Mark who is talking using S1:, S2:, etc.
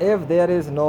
S1: if there is no